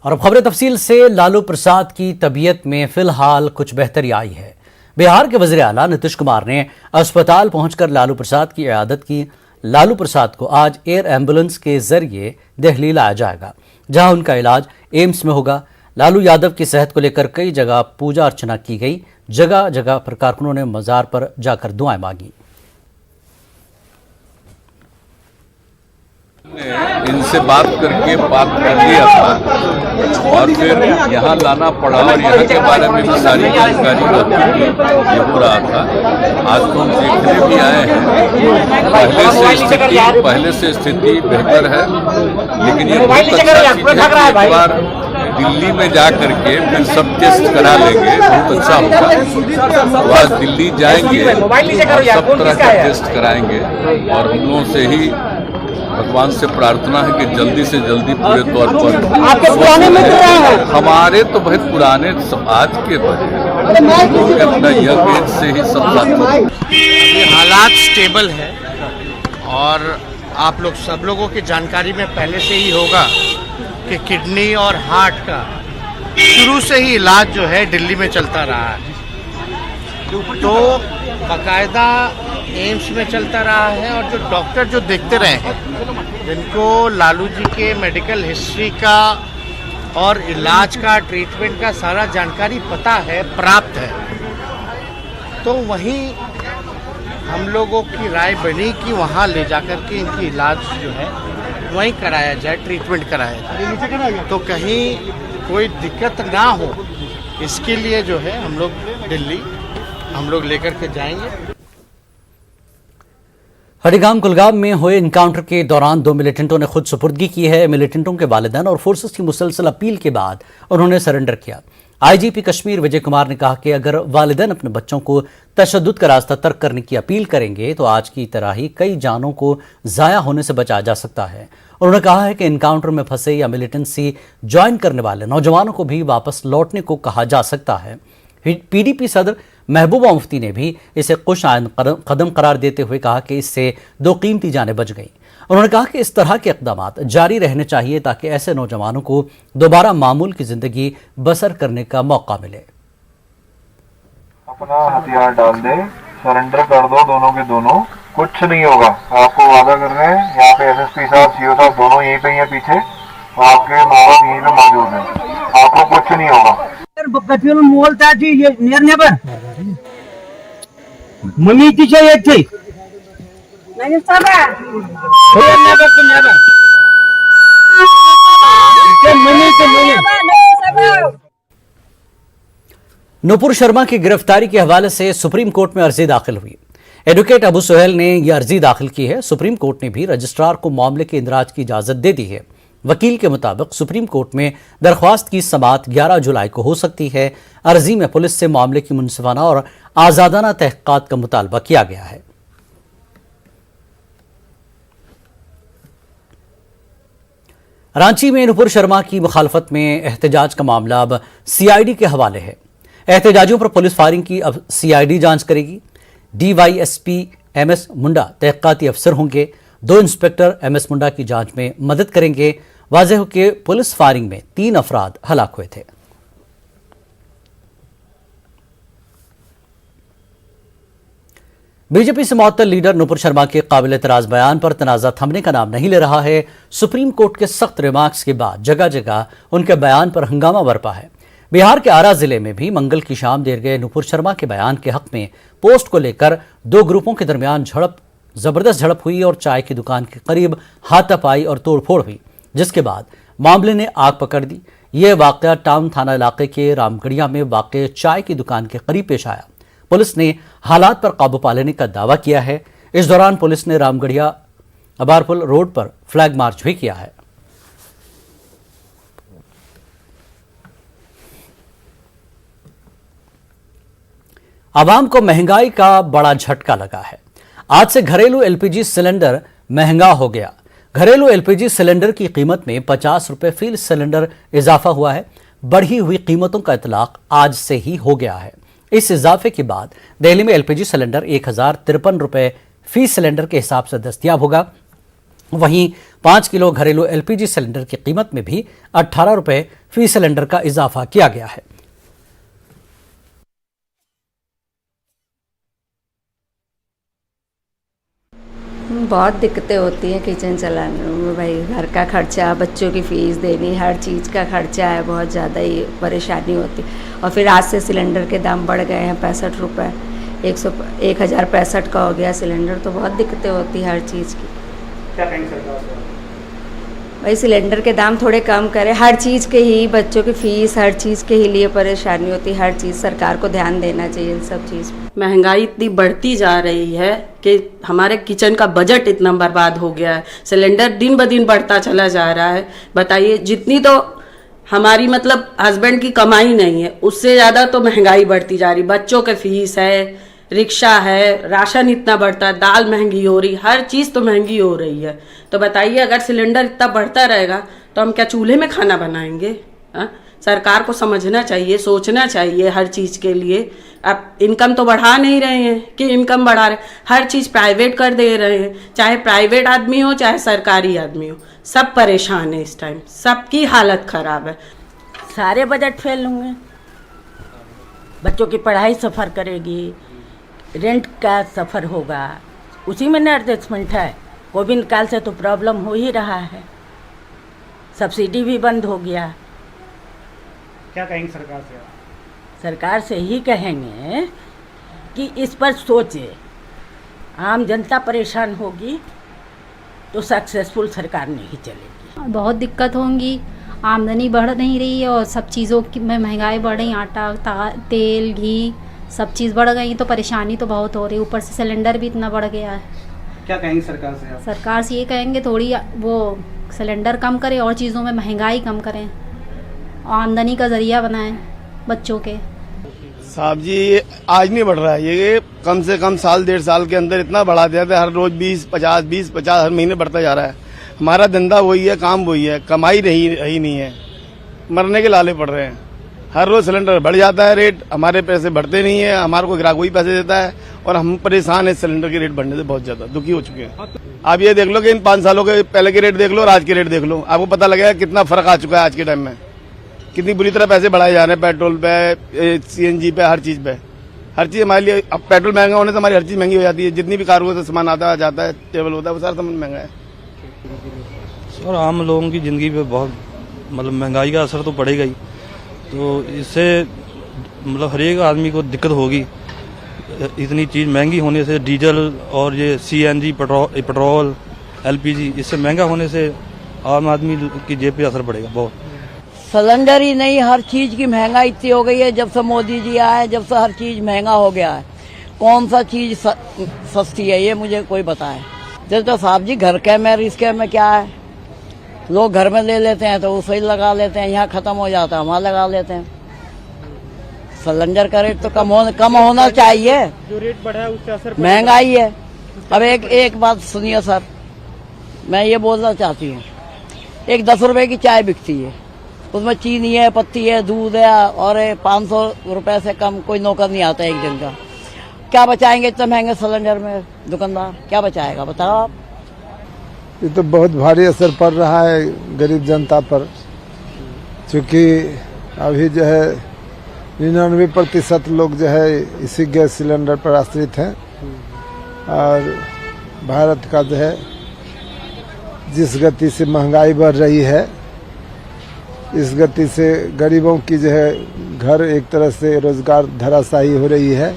और अब खबरें तफसील से। लालू प्रसाद की तबीयत में फिलहाल कुछ बेहतरी आई है। बिहार के वज़ीर आला नीतीश कुमार ने अस्पताल पहुंचकर लालू प्रसाद की इयादत की। लालू प्रसाद को आज एयर एम्बुलेंस के जरिए दिल्ली लाया जाएगा, जहां उनका इलाज एम्स में होगा। लालू यादव की सेहत को लेकर कई जगह पूजा अर्चना की गई। जगह जगह पर कारकुनों ने मजार पर जाकर दुआएं मांगी। इनसे बात करके बात कर लिया था और फिर यहाँ लाना पड़ा और यहाँ के बारे में भी सारी जानकारी ये हो रहा था। आज तो हम देखने भी आए हैं। पहले से स्थिति बेहतर है, लेकिन ये बहुत अच्छा चीज़ है कि एक बार दिल्ली में जा करके फिर सब टेस्ट करा लेंगे, बहुत अच्छा होगा। तो आज दिल्ली जाएंगे और सब तरह का टेस्ट कराएंगे और हम लोगों से ही भगवान से प्रार्थना है कि जल्दी से जल्दी पूरे तौर पर आपके पुराने मित्र हैं। हमारे तो बहुत पुराने सब आज के लोग अपना यंग एज से ही सब साथी। ये हालात स्टेबल है और आप लोग सब लोगों की जानकारी में पहले से ही होगा कि किडनी और हार्ट का शुरू से ही इलाज जो है दिल्ली में चलता रहा है। तो बाकायदा एम्स में चलता रहा है और जो डॉक्टर जो देखते रहे हैं, जिनको लालू जी के मेडिकल हिस्ट्री का और इलाज का, ट्रीटमेंट का सारा जानकारी पता है, प्राप्त है, तो वहीं हम लोगों की राय बनी कि वहाँ ले जाकर के इनकी इलाज जो है वहीं कराया जाए, ट्रीटमेंट कराया जाए, तो कहीं कोई दिक्कत ना हो, इसके लिए जो है हम लोग दिल्ली लेकर के जाएंगे। हरिगांव कुलगाम में हुए इनकाउंटर के दौरान 2 मिलिटेंटों ने खुद सुपुर्दगी की है। मिलिटेंटों के वालिदैन और फोर्सेस की मुसलसल अपील के बाद उन्होंने सरेंडर किया। आईजीपी कश्मीर विजय कुमार ने कहा कि अगर वालिदैन अपने बच्चों को तशद्दुद का रास्ता तर्क करने की अपील करेंगे तो आज की तरह ही कई जानों को जाया होने से बचाया जा सकता है। उन्होंने कहा है कि इनकाउंटर में फंसे या मिलिटेंसी ज्वाइन करने वाले नौजवानों को भी वापस लौटने को कहा जा सकता है। पीडीपी सदर महबूबा मुफ्ती ने भी इसे खुशआइंद कदम करार देते हुए कहा कि इससे 2 कीमती जानें बच गईं। उन्होंने कहा कि इस तरह के इक़दाम जारी रहने चाहिए ताकि ऐसे नौजवानों को दोबारा मामूल की जिंदगी बसर करने का मौका मिले। अपना हथियार डाल दे, सरेंडर कर दो, दोनों के दोनों, कुछ नहीं होगा। आपको वादा कर रहे हैं, यहाँ पे एसएसपी साहब, सीओ साहब दोनों यहीं पे हैं पीछे, आपके माँ बाप यहीं पे मौजूद हैं, आपको कुछ नहीं होगा। पेट्रोल मोलता जी ये नेबर मम्मी की चाहिए थी नहीं साबा नेबर को नेबर मम्मी के मम्मी। नूपुर शर्मा की गिरफ्तारी के हवाले से सुप्रीम कोर्ट में अर्जी दाखिल हुई। एडवोकेट अबू सुहेल ने यह अर्जी दाखिल की है। सुप्रीम कोर्ट ने भी रजिस्ट्रार को मामले के इंदराज की इजाजत दे दी है। वकील के मुताबिक सुप्रीम कोर्ट में दरख्वास्त की समाअत 11 जुलाई को हो सकती है। अर्जी में पुलिस से मामले की मुनसिफाना और आजादाना तहकीकात का मुतालबा किया गया है। रांची में नूपुर शर्मा की मुखालफत में एहतजाज का मामला अब सीआईडी के हवाले है। एहतजाजियों पर पुलिस फायरिंग की अब सीआईडी जांच करेगी। डीवाईएसपी एमएस मुंडा तहकीकाती अफसर होंगे। 2 इंस्पेक्टर एमएस मुंडा की जांच में मदद करेंगे। वाज़ेह हो कि पुलिस फायरिंग में 3 अफराद हलाक हुए थे। बीजेपी से मुअत्तल लीडर नूपुर शर्मा के काबिल एतराज बयान पर तनाज़ा थमने का नाम नहीं ले रहा है। सुप्रीम कोर्ट के सख्त रिमार्क्स के बाद जगह जगह उनके बयान पर हंगामा बरपा है। बिहार के आरा जिले में भी मंगल की शाम देर गए नूपुर शर्मा के बयान के हक में पोस्ट को लेकर 2 ग्रुपों के दरमियान जबरदस्त झड़प हुई और चाय की दुकान के करीब हाथापाई और तोड़फोड़ हुई, जिसके बाद मामले ने आग पकड़ दी। यह वाकया टाउन थाना इलाके के रामगढ़िया में वाक़ चाय की दुकान के करीब पेश आया। पुलिस ने हालात पर काबू पा लेने का दावा किया है। इस दौरान पुलिस ने रामगढ़िया अबारपुल रोड पर फ्लैग मार्च भी किया है। आवाम को महंगाई का बड़ा झटका लगा है। आज से घरेलू एलपीजी सिलेंडर महंगा हो गया। घरेलू एलपीजी सिलेंडर की कीमत में 50 रुपए फी सिलेंडर इजाफा हुआ है। बढ़ी हुई कीमतों का इतलाक आज से ही हो गया है। इस इजाफे के बाद दिल्ली में एलपीजी सिलेंडर 1053 रुपए फी सिलेंडर के हिसाब से दस्तयाब होगा। वहीं 5 किलो घरेलू LPG सिलेंडर की कीमत में भी 18 रुपए फी सिलेंडर का इजाफा किया गया है। बहुत दिक्कतें होती हैं किचन चलाने में भाई, घर का खर्चा, बच्चों की फ़ीस देनी, हर चीज़ का खर्चा है, बहुत ज़्यादा ही परेशानी होती है। और फिर आज से सिलेंडर के दाम बढ़ गए हैं, 65 रुपये, 1065 का हो गया सिलेंडर, तो बहुत दिक्कतें होती है हर चीज़ की। क्या कहेंगे सरकार से? भाई सिलेंडर के दाम थोड़े कम करें, हर चीज़ के ही, बच्चों की फ़ीस, हर चीज़ के ही लिए परेशानी होती है, हर चीज़ सरकार को ध्यान देना चाहिए इन सब चीज़ पर। महंगाई इतनी बढ़ती जा रही है कि हमारे किचन का बजट इतना बर्बाद हो गया है, सिलेंडर दिन ब दिन बढ़ता चला जा रहा है। बताइए, जितनी तो हमारी मतलब हस्बैंड की कमाई नहीं है, उससे ज़्यादा तो महंगाई बढ़ती जा रही। बच्चों के फीस है, रिक्शा है, राशन इतना बढ़ता है, दाल महंगी हो रही, हर चीज़ तो महंगी हो रही है। तो बताइए, अगर सिलेंडर इतना बढ़ता रहेगा तो हम क्या चूल्हे में खाना बनाएंगे? सरकार को समझना चाहिए, सोचना चाहिए हर चीज़ के लिए। अब इनकम तो बढ़ा नहीं रहे हैं कि इनकम बढ़ा रहे, हर चीज़ प्राइवेट कर दे रहे हैं, चाहे प्राइवेट आदमी हो चाहे सरकारी आदमी हो, सब परेशान है इस टाइम, सबकी हालत ख़राब है। सारे बजट फेल होंगे, बच्चों की पढ़ाई सफ़र करेगी, रेंट का सफ़र होगा, उसी में एडजस्टमेंट है। कोविड काल से तो प्रॉब्लम हो ही रहा है, सब्सिडी भी बंद हो गया। क्या कहेंगे सरकार से? सरकार से ही कहेंगे कि इस पर सोचे, आम जनता परेशान होगी तो सक्सेसफुल सरकार नहीं चलेगी। बहुत दिक्कत होंगी, आमदनी बढ़ नहीं रही है और सब चीज़ों की में महंगाई बढ़ रही, आटा, तेल, घी, सब चीज़ बढ़ गई, तो परेशानी तो बहुत हो रही। ऊपर से सिलेंडर भी इतना बढ़ गया है। क्या कहेंगे सरकार से? सरकार से ये कहेंगे थोड़ी वो सिलेंडर कम करें और चीज़ों में महंगाई कम करें, आमदनी का ज़रिया बनाएं बच्चों के। साहब जी, ये आज नहीं बढ़ रहा है, ये कम से कम साल 1.5 साल के अंदर इतना बढ़ा दिया था। हर रोज 20-50 हर महीने बढ़ता जा रहा है। हमारा धंधा वही है, काम वही है, कमाई ही नहीं है, मरने के लाले पड़ रहे हैं। हर रोज सिलेंडर बढ़ जाता है रेट, हमारे पैसे बढ़ते नहीं है, हमारे को ग्राहक वही पैसे देता है और हम परेशान है सिलेंडर के रेट बढ़ने से, बहुत ज्यादा दुखी हो चुके हैं। आप ये देख लो कि इन 5 सालों के पहले के रेट देख लो और आज के रेट देख लो, आपको पता लगेगा कितना फर्क आ चुका है। आज के टाइम में कितनी बुरी तरह पैसे बढ़ाए जा रहे हैं, पेट्रोल पे, CNG पे, हर चीज पे। हर चीज हमारे लिए, अब पेट्रोल महंगा होने से हमारी हर चीज महंगी हो जाती है। जितनी भी कार्गो से सामान आता जाता है, टेबल होता है, वो सारा सामान महंगा है। और आम लोगों की जिंदगी पे बहुत मतलब महंगाई का असर तो पड़ेगा ही, तो इससे मतलब हर एक आदमी को दिक्कत होगी। इतनी चीज़ महंगी होने से, डीजल और ये CNG, पेट्रोल, LPG, इससे महंगा होने से आम आदमी की जेब पे असर पड़ेगा बहुत। सिलेंडर ही नहीं, हर चीज की महंगाई इतनी हो गई है। जब से मोदी जी आए, जब से हर चीज महंगा हो गया है। कौन सा चीज सस्ती है ये मुझे कोई बताए। जैसे तो साहब जी, घर के में रिस्क में क्या है, लोग घर में ले लेते हैं तो वो सही लगा लेते हैं, यहाँ खत्म हो जाता है वहाँ लगा लेते हैं। सिलेंडर का रेट तो कम होना चाहिए, जो रेट बढ़ा है उससे असर महंगाई है। अब एक बात सुनिए सर, मैं ये बोलना चाहती हूँ, एक 10 रुपए की चाय बिकती है, उसमें चीनी है, पत्ती है, दूध है, और 500 रुपए से कम कोई नौकर नहीं आता एक दिन का। क्या बचाएंगे इतने महंगे सिलेंडर में दुकानदार, क्या बचाएगा बताओ आप? ये तो बहुत भारी असर पड़ रहा है गरीब जनता पर, क्योंकि अभी जो है 99% लोग जो है इसी गैस सिलेंडर पर आश्रित हैं। और भारत का जो है जिस गति से महंगाई बढ़ रही है, इस गति से गरीबों की जो है घर एक तरह से रोजगार धराशायी हो रही है।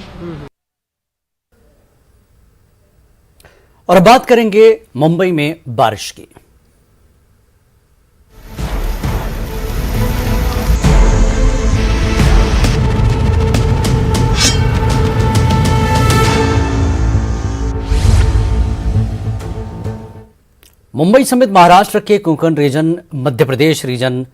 और बात करेंगे मुंबई में बारिश की। मुंबई समेत महाराष्ट्र के कोंकण रीजन, मध्य प्रदेश रीजन,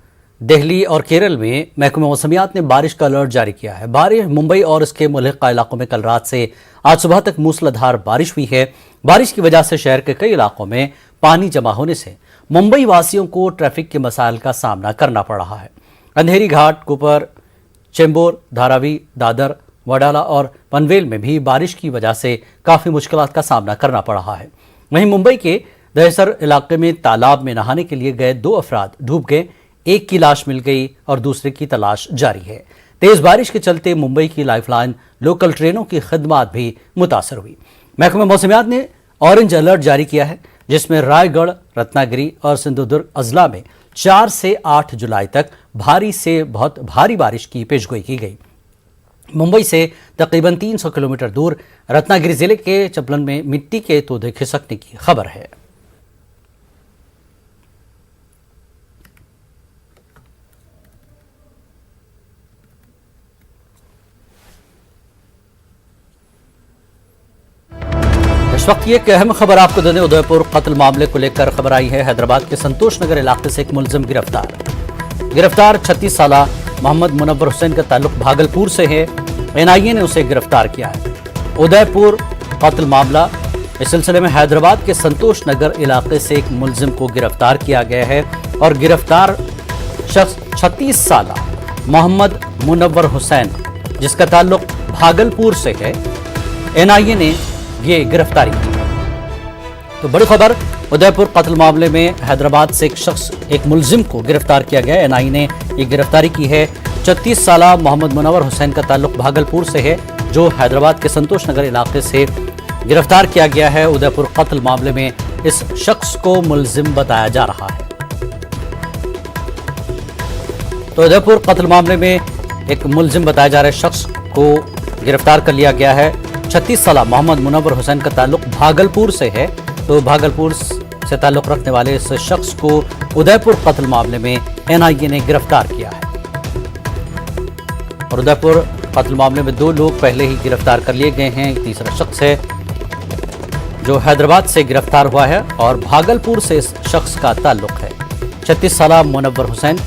दिल्ली और केरल में महकमे मौसमियात ने बारिश का अलर्ट जारी किया है। बारिश मुंबई और इसके मुल्हिका इलाकों में कल रात से आज सुबह तक मूसलाधार बारिश हुई है। बारिश की वजह से शहर के कई इलाकों में पानी जमा होने से मुंबई वासियों को ट्रैफिक के मसाइल का सामना करना पड़ रहा है। अंधेरी घाट, कुपर, चेंबूर, धारावी, दादर, वडाला और पनवेल में भी बारिश की वजह से काफ़ी मुश्किलात का सामना करना पड़ रहा है। वहीं मुंबई के दहसर इलाके में तालाब में नहाने के लिए गए 2 अफराद डूब गए, एक की लाश मिल गई और दूसरे की तलाश जारी है। तेज बारिश के चलते मुंबई की लाइफलाइन लोकल ट्रेनों की खिदमत भी मुतासर हुई। महकमा मौसमियात ने ऑरेंज अलर्ट जारी किया है, जिसमें रायगढ़, रत्नागिरी और सिंधुदुर्ग अजला में 4 से 8 जुलाई तक भारी से बहुत भारी बारिश की पेशगोई की गई। मुंबई से तकरीबन 300 किलोमीटर दूर रत्नागिरी जिले के चपलन में मिट्टी के तोदे खिसकने की खबर है। इस वक्त ये एक अहम खबर आपको देने उदयपुर कत्ल मामले को लेकर खबर आई है। हैदराबाद के संतोष नगर इलाके से एक मुलजिम गिरफ्तार 36 साल मोहम्मद मुनव्वर हुसैन का ताल्लुक भागलपुर से है। एनआईए ने उसे गिरफ्तार किया है। उदयपुर कत्ल मामला, इस सिलसिले में हैदराबाद के संतोष नगर इलाके से एक मुलजिम को गिरफ्तार किया गया है और गिरफ्तार शख्स 36 साल मोहम्मद मुनव्वर हुसैन, जिसका ताल्लुक भागलपुर से है, एनआईए ने ये गिरफ्तारी की। तो बड़ी खबर, उदयपुर कत्ल मामले में हैदराबाद से एक शख्स, एक मुलजिम को गिरफ्तार किया गया है। एनआईए ने ये गिरफ्तारी की है। 36 साल मोहम्मद मुनव्वर हुसैन का ताल्लुक भागलपुर से है, जो हैदराबाद के संतोष नगर इलाके से गिरफ्तार किया गया है। उदयपुर कत्ल मामले में इस शख्स को मुलजिम बताया जा रहा है। तो उदयपुर कत्ल मामले में एक मुलजिम बताया जा रहे शख्स को गिरफ्तार कर लिया गया है। 36 साल मोहम्मद मुनव्वर हुसैन का ताल्लुक भागलपुर से है। तो भागलपुर से ताल्लुक रखने वाले इस शख्स को उदयपुर कत्ल मामले में एनआईए ने गिरफ्तार किया है। और उदयपुर कत्ल मामले में 2 लोग पहले ही गिरफ्तार कर लिए गए हैं। एक तीसरा शख्स है जो हैदराबाद से गिरफ्तार हुआ है और भागलपुर से इस शख्स का ताल्लुक है। 36 साल मुनव्वर हुसैन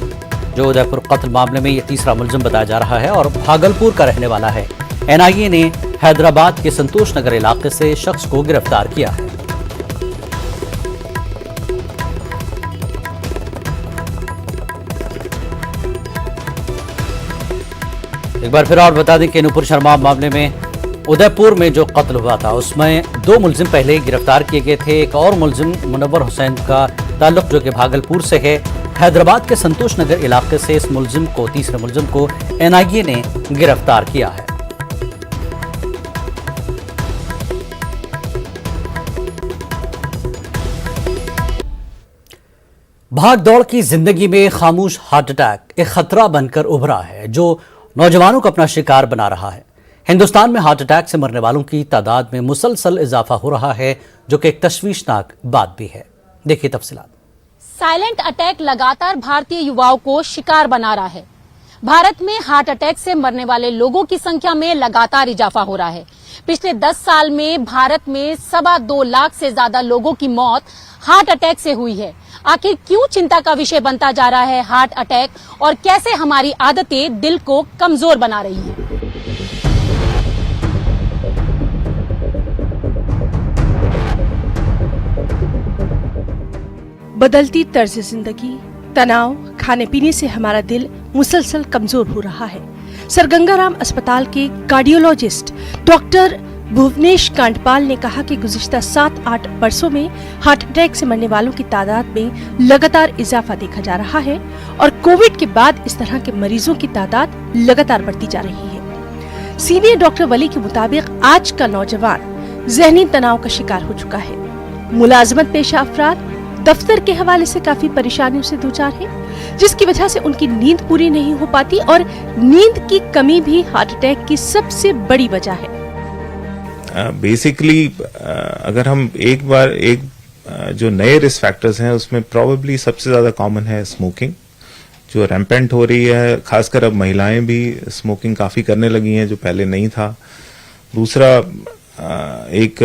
जो उदयपुर कत्ल मामले में ये तीसरा मुलजिम बताया जा रहा है और भागलपुर का रहने वाला है। एनआईए ने हैदराबाद के संतोष नगर इलाके से शख्स को गिरफ्तार किया है। एक बार फिर और बता दें कि नूपुर शर्मा मामले में उदयपुर में जो कत्ल हुआ था उसमें 2 मुलजिम पहले ही गिरफ्तार किए गए थे। एक और मुलजिम मुनव्वर हुसैन का ताल्लुक जो कि भागलपुर से है। हैदराबाद के संतोष नगर इलाके से इस मुलजिम को, तीसरे मुलजिम को एनआईए ने गिरफ्तार किया है। भाग दौड़ की जिंदगी में खामोश हार्ट अटैक एक खतरा बनकर उभरा है, जो नौजवानों को अपना शिकार बना रहा है। हिंदुस्तान में हार्ट अटैक से मरने वालों की तादाद में मुसलसल इजाफा हो रहा है, जो कि एक तशवीशनाक बात भी है। देखिए तफसीलात। साइलेंट अटैक लगातार भारतीय युवाओं को शिकार बना रहा है। भारत में हार्ट अटैक से मरने वाले लोगों की संख्या में लगातार इजाफा हो रहा है। पिछले 10 साल में भारत में 2.25 लाख से ज्यादा लोगों की मौत हार्ट अटैक से हुई है। आखिर क्यों चिंता का विषय बनता जा रहा है हार्ट अटैक, और कैसे हमारी आदतें दिल को कमजोर बना रही हैं? बदलती तर्ज जिंदगी, तनाव, खाने पीने से हमारा दिल मुसलसल कमजोर हो रहा है। सर गंगाराम अस्पताल के कार्डियोलॉजिस्ट डॉक्टर भुवनेश कांडपाल ने कहा कि गुज़िश्ता 7-8 वर्षों में हार्ट अटैक से मरने वालों की तादाद में लगातार इजाफा देखा जा रहा है और कोविड के बाद इस तरह के मरीजों की तादाद लगातार बढ़ती जा रही है। सीनियर डॉक्टर वली के मुताबिक आज का नौजवान जहनी तनाव का शिकार हो चुका है। मुलाजमत पेशा अफराद दफ्तर के हवाले से काफी परेशानियों से दूचार है, जिसकी वजह से उनकी नींद पूरी नहीं हो पाती और नींद की कमी भी हार्ट अटैक की सबसे बड़ी वजह है। बेसिकली अगर हम एक जो नए रिस्क फैक्टर्स हैं उसमें प्रोबेबली सबसे ज्यादा कॉमन है स्मोकिंग, जो रैम्पेंट हो रही है। खासकर अब महिलाएं भी स्मोकिंग काफी करने लगी हैं, जो पहले नहीं था। दूसरा एक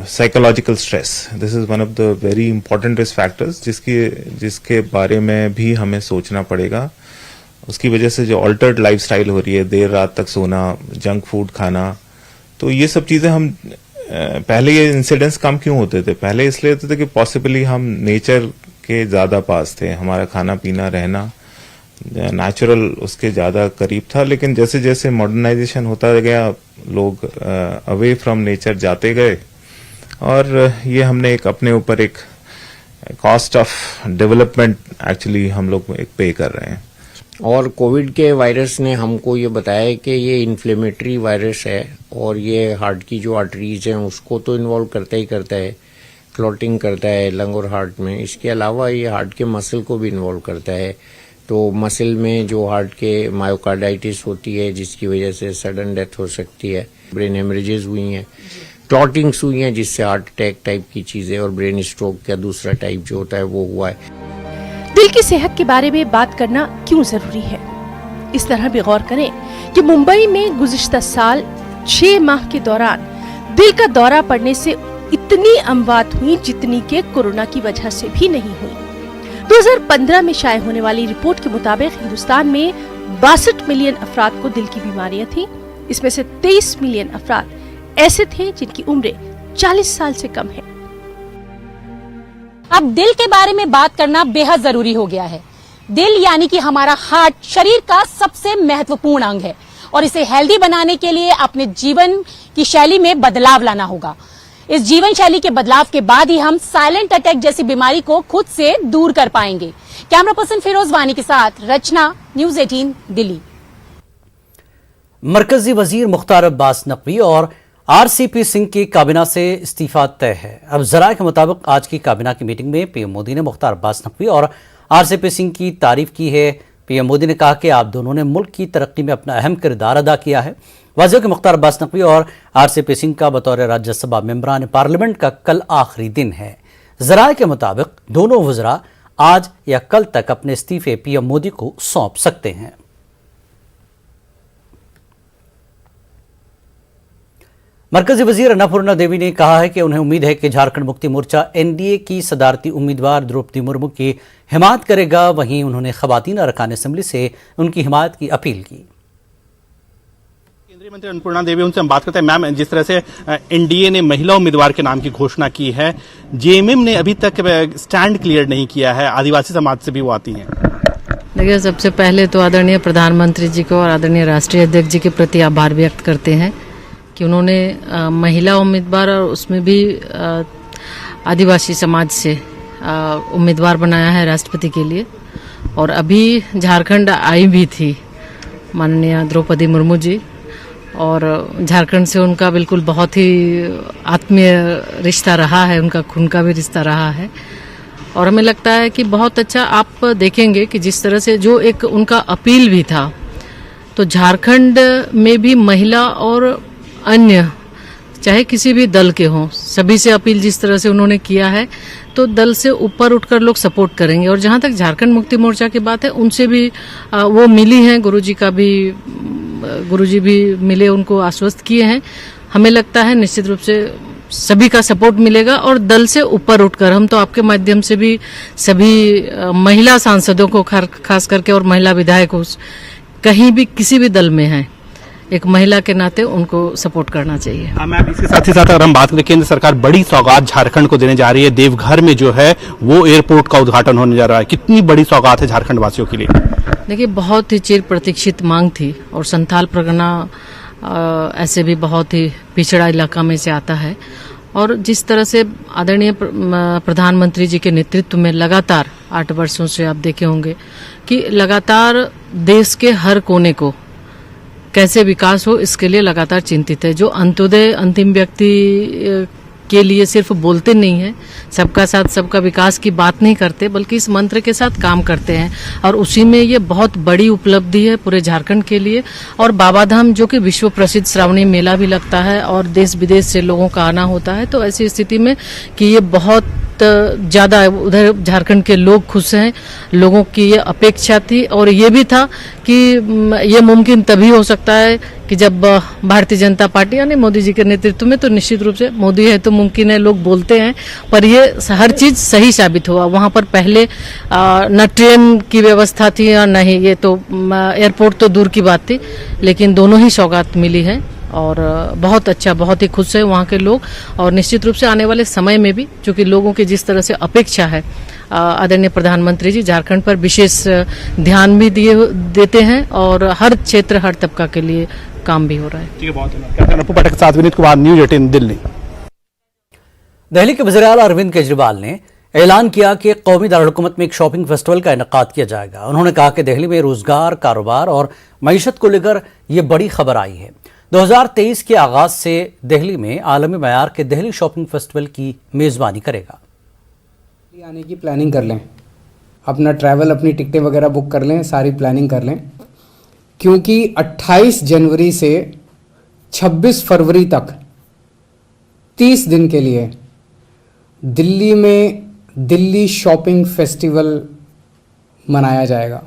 psychological stress, this is one of the very important risk factors जिसके बारे में भी हमें सोचना पड़ेगा। उसकी वजह से जो ऑल्टर्ड लाइफस्टाइल हो रही है, देर रात तक सोना, जंक फूड खाना, तो ये सब चीजें हम पहले ये इंसिडेंट्स कम क्यों होते थे? पहले इसलिए होते थे कि पॉसिबली हम नेचर के ज्यादा पास थे, हमारा खाना पीना रहना नेचुरल उसके ज्यादा करीब था। लेकिन जैसे जैसे मॉडर्नाइजेशन होता गया, लोग अवे फ्रॉम नेचर जाते गए और ये हमने एक अपने ऊपर एक कॉस्ट ऑफ डेवलपमेंट एक्चुअली हम लोग एक पे कर रहे हैं। और कोविड के वायरस ने हमको ये बताया कि ये इन्फ्लेमेटरी वायरस है और ये हार्ट की जो आर्टरीज हैं उसको तो इन्वॉल्व करता ही करता है, क्लॉटिंग करता है लंग और हार्ट में। इसके अलावा ये हार्ट के मसल को भी इन्वॉल्व करता है। तो मसल में जो हार्ट के मायोकार्डाइटिस होती है जिसकी वजह से सडन डेथ हो सकती है, ब्रेन हेमरेजेस हुई हैं, क्लॉटिंग्स हुई हैं जिससे हार्ट अटैक टाइप की चीजें और ब्रेन स्ट्रोक का दूसरा टाइप जो होता है वो हुआ है। दिल की सेहत के बारे में बात करना क्यों जरूरी है? इस तरह भी गौर करें कि मुंबई में गुज़िश्ता साल 6 माह के दौरान दिल का दौरा पड़ने से इतनी अमवात हुई जितनी के कोरोना की वजह से भी नहीं हुई। 2015 में शाये होने वाली रिपोर्ट के मुताबिक हिंदुस्तान में 62 मिलियन अफराद को दिल की बीमारियां थी। इसमें से 23 मिलियन अफराद ऐसे थे जिनकी उम्र 40 साल से कम है। अब दिल के बारे में बात करना बेहद जरूरी हो गया है। दिल यानी कि हमारा हार्ट शरीर का सबसे महत्वपूर्ण अंग है और इसे हेल्दी बनाने के लिए अपने जीवन की शैली में बदलाव लाना होगा। इस जीवन शैली के बदलाव के बाद ही हम साइलेंट अटैक जैसी बीमारी को खुद से दूर कर पाएंगे। कैमरा पर्सन फिरोज वानी के साथ रचना, न्यूज़ 18 दिल्ली। मरकजी वजीर मुख्तार अब्बास नकवी और आरसीपी सिंह की काबीना से इस्तीफा तय है। अब जराये के मुताबिक आज की काबीना की मीटिंग में पीएम मोदी ने मुख्तार अब्बास नकवी और आरसीपी सिंह की तारीफ की है। पीएम मोदी ने कहा कि आप दोनों ने मुल्क की तरक्की में अपना अहम किरदार अदा किया है। वाज़ेह कि मुख्तार अब्बास नकवी और आरसीपी सिंह का बतौर राज्यसभा मेंबरान पार्लियामेंट का कल आखिरी दिन है। जराये के मुताबिक दोनों वज़रा आज या कल तक अपने इस्तीफे पीएम मोदी को सौंप सकते हैं। मरकजी वजीर अन्नपूर्णा देवी ने कहा है कि उन्हें उम्मीद है कि झारखंड मुक्ति मोर्चा एनडीए की सदारती उम्मीदवार द्रौपदी मुर्मू की हिमायत करेगा। वहीं उन्होंने खवातीन अरकान असेंबली से उनकी हिमायत की अपील की। केंद्रीय मंत्री अन्नपूर्णा देवी, उनसे हम बात करते हैं। मैम, जिस तरह से एनडीए ने महिला उम्मीदवार के नाम की घोषणा की है, जेएमएम ने अभी तक स्टैंड क्लियर नहीं किया है, आदिवासी समाज से भी वो आती हैं। देखिए, सबसे पहले तो आदरणीय प्रधानमंत्री जी को और आदरणीय राष्ट्रीय अध्यक्ष जी के प्रति आभार व्यक्त करते हैं कि उन्होंने महिला उम्मीदवार और उसमें भी आदिवासी समाज से उम्मीदवार बनाया है राष्ट्रपति के लिए। और अभी झारखंड आई भी थी माननीय द्रौपदी मुर्मू जी, और झारखंड से उनका बिल्कुल बहुत ही आत्मीय रिश्ता रहा है, उनका खून का भी रिश्ता रहा है। और हमें लगता है कि बहुत अच्छा, आप देखेंगे कि जिस तरह से जो एक उनका अपील भी था, तो झारखंड में भी महिला और अन्य चाहे किसी भी दल के हों, सभी से अपील जिस तरह से उन्होंने किया है, तो दल से ऊपर उठकर लोग सपोर्ट करेंगे। और जहां तक झारखंड मुक्ति मोर्चा की बात है, उनसे भी वो मिली हैं, गुरुजी भी मिले, उनको आश्वस्त किए हैं। हमें लगता है निश्चित रूप से सभी का सपोर्ट मिलेगा और दल से ऊपर उठकर हम तो आपके माध्यम से भी सभी महिला सांसदों को खास करके और महिला विधायकों कहीं भी किसी भी दल में हैं, एक महिला के नाते उनको सपोर्ट करना चाहिए। हाँ मैम, इसके साथ ही साथ अगर हम बात करें, केंद्र सरकार बड़ी सौगात झारखंड को देने जा रही है। देवघर में जो है वो एयरपोर्ट का उद्घाटन होने जा रहा है। कितनी बड़ी सौगात है झारखंड वासियों के लिए? देखिए, बहुत ही चिर प्रतीक्षित मांग थी और संथाल परगना ऐसे भी बहुत ही पिछड़ा इलाका में से आता है। और जिस तरह से आदरणीय प्रधानमंत्री जी के नेतृत्व में लगातार 8 वर्षों से आप देखे होंगे कि लगातार देश के हर कोने को कैसे विकास हो, इसके लिए लगातार चिंतित है। जो अंत्योदय अंतिम व्यक्ति के लिए सिर्फ बोलते नहीं है, सबका साथ सबका विकास की बात नहीं करते, बल्कि इस मंत्र के साथ काम करते हैं। और उसी में ये बहुत बड़ी उपलब्धि है पूरे झारखंड के लिए। और बाबाधाम जो कि विश्व प्रसिद्ध श्रावणी मेला भी लगता है और देश विदेश से लोगों का आना होता है, तो ऐसी स्थिति में कि ये बहुत ज्यादा उधर झारखंड के लोग खुश हैं, लोगों की ये अपेक्षा थी। और ये भी था कि ये मुमकिन तभी हो सकता है कि जब भारतीय जनता पार्टी यानी मोदी जी के नेतृत्व में, तो निश्चित रूप से मोदी है तो मुमकिन है, लोग बोलते हैं, पर ये हर चीज सही साबित हुआ। वहां पर पहले न ट्रेन की व्यवस्था थी और न ही ये तो एयरपोर्ट तो दूर की बात थी, लेकिन दोनों ही सौगात मिली है और बहुत अच्छा, बहुत ही खुश है वहाँ के लोग। और निश्चित रूप से आने वाले समय में भी, चूंकि लोगों की जिस तरह से अपेक्षा है, आदरणीय प्रधानमंत्री जी झारखंड पर विशेष ध्यान भी देते हैं और हर क्षेत्र हर तबका के लिए काम भी हो रहा है। ठीक है, बहुत धन्यवाद। नप्पू पाठक, विनीत कुमार, न्यूज़ 18 दिल्ली। दिल्ली के वज़ीर-ए-आला अरविंद केजरीवाल ने ऐलान किया कि कौमी दारुलहुकूमत में एक शॉपिंग फेस्टिवल का इनेकाद किया जाएगा। उन्होंने कहा कि दिल्ली में रोजगार, कारोबार और मईशत को लेकर ये बड़ी खबर आई है। 2023 के आगाज से दिल्ली में आलमी मयार के दिल्ली शॉपिंग फेस्टिवल की मेजबानी करेगा। आने की प्लानिंग कर लें, अपना ट्रैवल, अपनी टिकटें वगैरह बुक कर लें, सारी प्लानिंग कर लें, क्योंकि 28 जनवरी से 26 फरवरी तक 30 दिन के लिए दिल्ली में दिल्ली शॉपिंग फेस्टिवल मनाया जाएगा।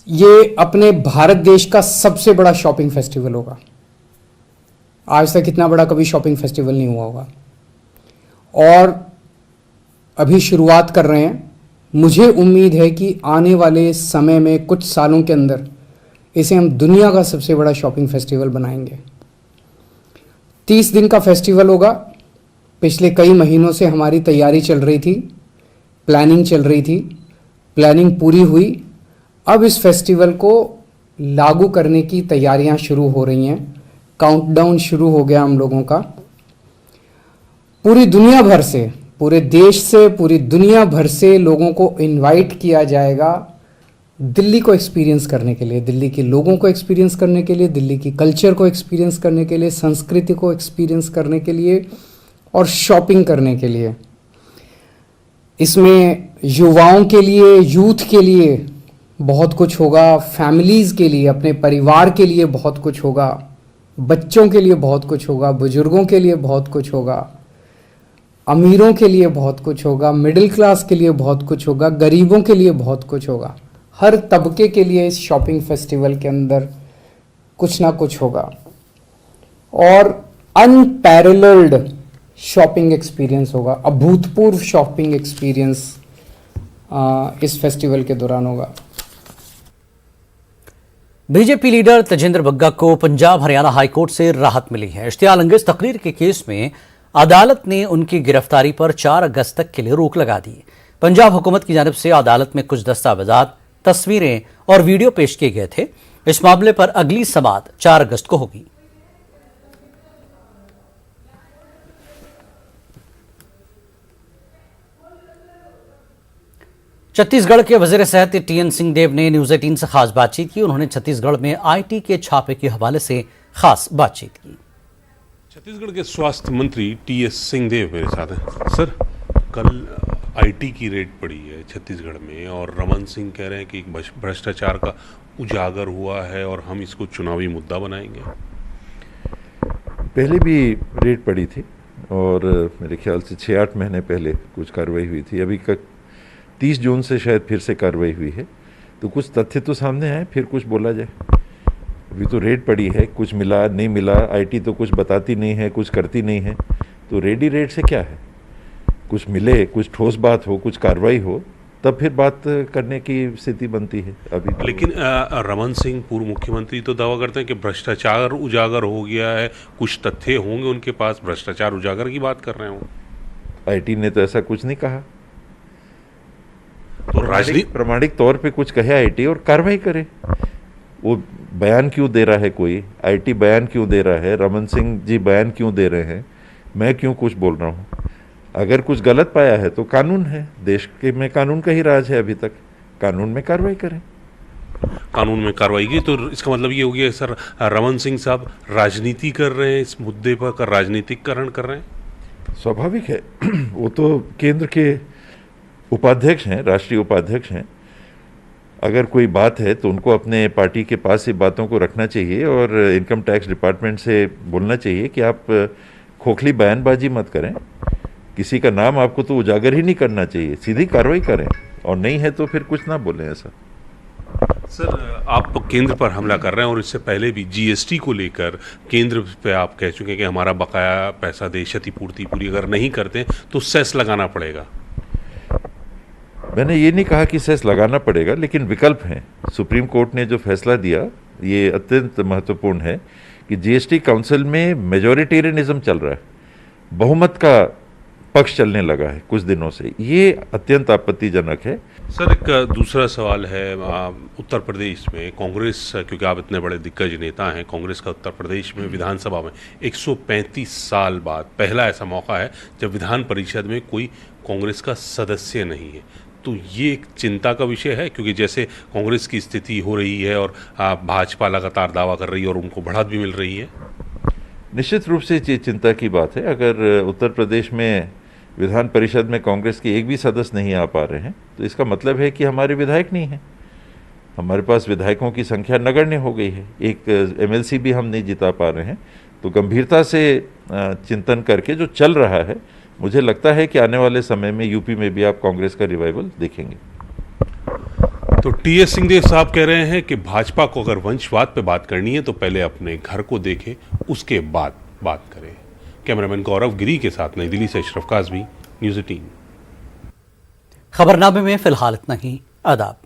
ये अपने भारत देश का सबसे बड़ा शॉपिंग फेस्टिवल होगा। आज तक इतना बड़ा कभी शॉपिंग फेस्टिवल नहीं हुआ होगा और अभी शुरुआत कर रहे हैं। मुझे उम्मीद है कि आने वाले समय में कुछ सालों के अंदर इसे हम दुनिया का सबसे बड़ा शॉपिंग फेस्टिवल बनाएंगे। 30 दिन का फेस्टिवल होगा। पिछले कई महीनों से हमारी तैयारी चल रही थी, प्लानिंग चल रही थी, प्लानिंग पूरी हुई। अब इस फेस्टिवल को लागू करने की तैयारियां शुरू हो रही हैं। काउंटडाउन शुरू हो गया हम लोगों का। पूरी दुनिया भर से, पूरे देश से, पूरी दुनिया भर से लोगों को इनवाइट किया जाएगा दिल्ली को एक्सपीरियंस करने के लिए, दिल्ली के लोगों को एक्सपीरियंस करने के लिए, दिल्ली की कल्चर को एक्सपीरियंस करने के लिए, संस्कृति को एक्सपीरियंस करने के लिए और शॉपिंग करने के लिए। इसमें युवाओं के लिए, यूथ के लिए बहुत कुछ होगा, फैमिलीज़ के लिए, अपने परिवार के लिए बहुत कुछ होगा, बच्चों के लिए बहुत कुछ होगा, बुजुर्गों के लिए बहुत कुछ होगा, अमीरों के लिए बहुत कुछ होगा, मिडिल क्लास के लिए बहुत कुछ होगा, गरीबों के लिए बहुत कुछ होगा। हर तबके के लिए इस शॉपिंग फेस्टिवल के अंदर कुछ ना कुछ होगा और अनपैरेलल्ड शॉपिंग एक्सपीरियंस होगा, अभूतपूर्व शॉपिंग एक्सपीरियंस इस फेस्टिवल के दौरान होगा। बीजेपी लीडर तजेंद्र बग्गा को पंजाब हरियाणा हाईकोर्ट से राहत मिली है। इश्तियाल अंगेज तकरीर के केस में अदालत ने उनकी गिरफ्तारी पर 4 अगस्त तक के लिए रोक लगा दी। पंजाब हुकूमत की जानिब से अदालत में कुछ दस्तावेजात, तस्वीरें और वीडियो पेश किए गए थे। इस मामले पर अगली समाअत 4 अगस्त को होगी। छत्तीसगढ़ के वजीर सेहत टीएन सिंहदेव ने न्यूज 18 से खास बातचीत की। उन्होंने छत्तीसगढ़ में आईटी के छापे के हवाले से खास बातचीत की। छत्तीसगढ़ के स्वास्थ्य मंत्री टीएस सिंहदेव मेरे साथ हैं। सर, कल आईटी की रेड पड़ी है छत्तीसगढ़ में और रमन सिंह कह रहे हैं कि भ्रष्टाचार का उजागर हुआ है और हम इसको चुनावी मुद्दा बनाएंगे। पहले भी रेड पड़ी थी और मेरे ख्याल से 6-8 महीने पहले कुछ कार्रवाई हुई थी। अभी 30 जून से शायद फिर से कार्रवाई हुई है, तो कुछ तथ्य तो सामने आए, फिर कुछ बोला जाए। अभी तो रेड पड़ी है, कुछ मिला नहीं मिला, आईटी तो कुछ बताती नहीं है, कुछ करती नहीं है, तो रेड ही रेड से क्या है। कुछ मिले, कुछ ठोस बात हो, कुछ कार्रवाई हो, तब फिर बात करने की स्थिति बनती है। अभी तो लेकिन रमन सिंह पूर्व मुख्यमंत्री तो दावा करते हैं कि भ्रष्टाचार उजागर हो गया है, कुछ तथ्य होंगे उनके पास, भ्रष्टाचार उजागर की बात कर रहे हैं वो। आईटी ने तो ऐसा कुछ नहीं कहा। तो प्रामाणिक तौर पे कुछ कहे आईटी और कार्रवाई करे। वो बयान क्यों दे रहा है, कोई आईटी बयान क्यों दे रहा है, रमन सिंह जी बयान क्यों दे रहे हैं, मैं क्यों कुछ बोल रहा हूँ। अगर कुछ गलत पाया है तो कानून है, देश के में कानून का ही राज है। अभी तक कानून में कार्रवाई करें। कानून में कार्रवाई की तो इसका मतलब ये हो गया सर, रमन सिंह साहब राजनीति कर रहे हैं, इस मुद्दे पर राजनीतिकरण कर रहे हैं। स्वाभाविक है। वो तो केंद्र के उपाध्यक्ष हैं, राष्ट्रीय उपाध्यक्ष हैं। अगर कोई बात है तो उनको अपने पार्टी के पास ही बातों को रखना चाहिए और इनकम टैक्स डिपार्टमेंट से बोलना चाहिए कि आप खोखली बयानबाजी मत करें। किसी का नाम आपको तो उजागर ही नहीं करना चाहिए, सीधी कार्रवाई करें, और नहीं है तो फिर कुछ ना बोलें ऐसा। सर, आप केंद्र पर हमला कर रहे हैं और इससे पहले भी जीएसटी को लेकर केंद्र पे आप कह चुके हैं कि हमारा बकाया पैसा दे, क्षतिपूर्ति पूरी अगर नहीं करते तो सेस लगाना पड़ेगा। मैंने ये नहीं कहा कि सेस लगाना पड़ेगा, लेकिन विकल्प हैं। सुप्रीम कोर्ट ने जो फैसला दिया ये अत्यंत महत्वपूर्ण है कि जीएसटी काउंसिल में मेजॉरिटेरियनिज्म चल रहा है, बहुमत का पक्ष चलने लगा है कुछ दिनों से, ये अत्यंत आपत्तिजनक है। सर एक दूसरा सवाल है, उत्तर प्रदेश में कांग्रेस, क्योंकि आप इतने बड़े दिग्गज नेता हैं, कांग्रेस का उत्तर प्रदेश में विधानसभा में 135 साल बाद पहला ऐसा मौका है जब विधान परिषद में कोई कांग्रेस का सदस्य नहीं है। तो ये एक चिंता का विषय है, क्योंकि जैसे कांग्रेस की स्थिति हो रही है और भाजपा लगातार दावा कर रही है और उनको बढ़त भी मिल रही है। निश्चित रूप से ये चिंता की बात है। अगर उत्तर प्रदेश में विधान परिषद में कांग्रेस के एक भी सदस्य नहीं आ पा रहे हैं तो इसका मतलब है कि हमारे विधायक नहीं हैं। हमारे पास विधायकों की संख्या नगण्य हो गई है, एक एमएलसी भी हम नहीं जिता पा रहे हैं। तो गंभीरता से चिंतन करके जो चल रहा है, मुझे लगता है कि आने वाले समय में यूपी में भी आप कांग्रेस का रिवाइवल देखेंगे। तो टीएस सिंहदेव साहब कह रहे हैं कि भाजपा को अगर वंशवाद पे बात करनी है तो पहले अपने घर को देखे, उसके बाद बात करें। कैमरामैन गौरव गिरी के साथ नई दिल्ली से अशरफ काज़मी, न्यूज़ 18। खबरनामे में फिलहाल इतना ही। आदाब।